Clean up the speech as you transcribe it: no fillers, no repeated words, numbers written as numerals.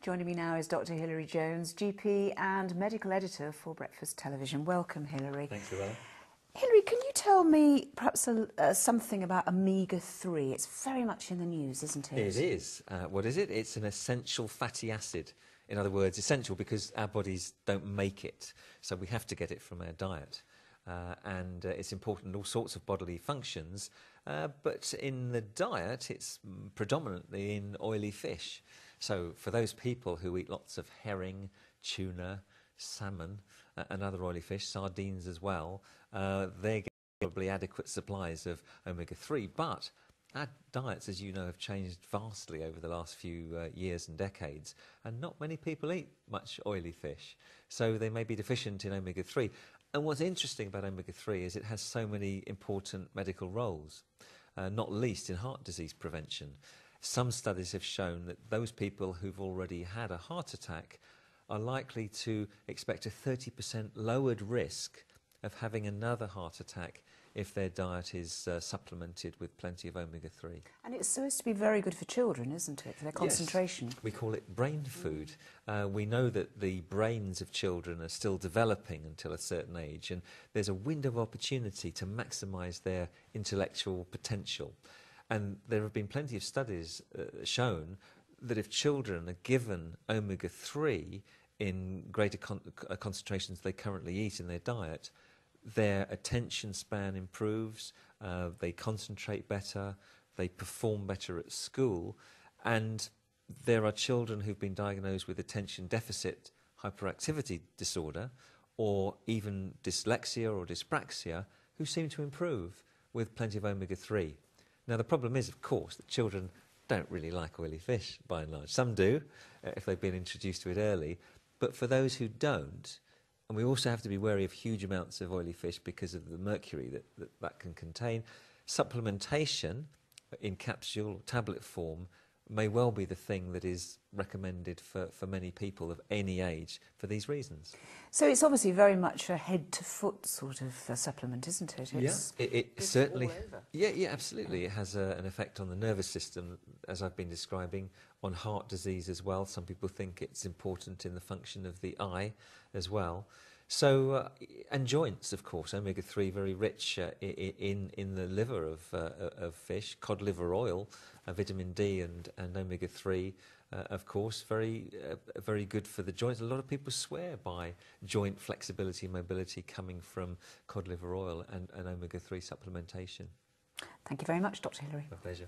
Joining me now is Dr. Hilary Jones, GP and medical editor for Breakfast Television. Welcome, Hilary. Thanks, Luella. Hilary, can you tell me perhaps something about Omega-3? It's very much in the news, isn't it? It is. What is it? It's an essential fatty acid. In other words, essential because our bodies don't make it, so we have to get it from our diet. And it's important in all sorts of bodily functions, but in the diet it's predominantly in oily fish. So for those people who eat lots of herring, tuna, salmon and other oily fish, sardines as well, they're getting probably adequate supplies of omega-3. But our diets, as you know, have changed vastly over the last few years and decades, and not many people eat much oily fish, so they may be deficient in omega-3. And what's interesting about omega-3 is it has so many important medical roles, not least in heart disease prevention. Some studies have shown that those people who've already had a heart attack are likely to expect a 30% lowered risk of having another heart attack if their diet is supplemented with plenty of omega-3. And it's supposed to be very good for children, isn't it, for their concentration? Yes. We call it brain food. We know that the brains of children are still developing until a certain age, and there's a window of opportunity to maximise their intellectual potential. And there have been plenty of studies shown that if children are given omega-3 in greater concentrations they currently eat in their diet, their attention span improves, they concentrate better, they perform better at school, and there are children who've been diagnosed with attention deficit hyperactivity disorder or even dyslexia or dyspraxia who seem to improve with plenty of omega-3. Now the problem is, of course, that children don't really like oily fish by and large. Some do, if they've been introduced to it early, but for those who don't, and we also have to be wary of huge amounts of oily fish because of the mercury that can contain, supplementation in capsule or tablet form may well be the thing that is recommended for many people of any age for these reasons. So it's obviously very much a head-to-foot sort of supplement, isn't it? It's, it certainly. Yeah, absolutely. It has an effect on the nervous system, as I've been describing, on heart disease as well. Some people think it's important in the function of the eye as well. So, and joints, of course, omega-3 very rich in the liver of fish, cod liver oil, vitamin D and omega-3, of course, very good for the joints. A lot of people swear by joint flexibility and mobility coming from cod liver oil and omega-3 supplementation. Thank you very much, Dr. Hilary. My pleasure.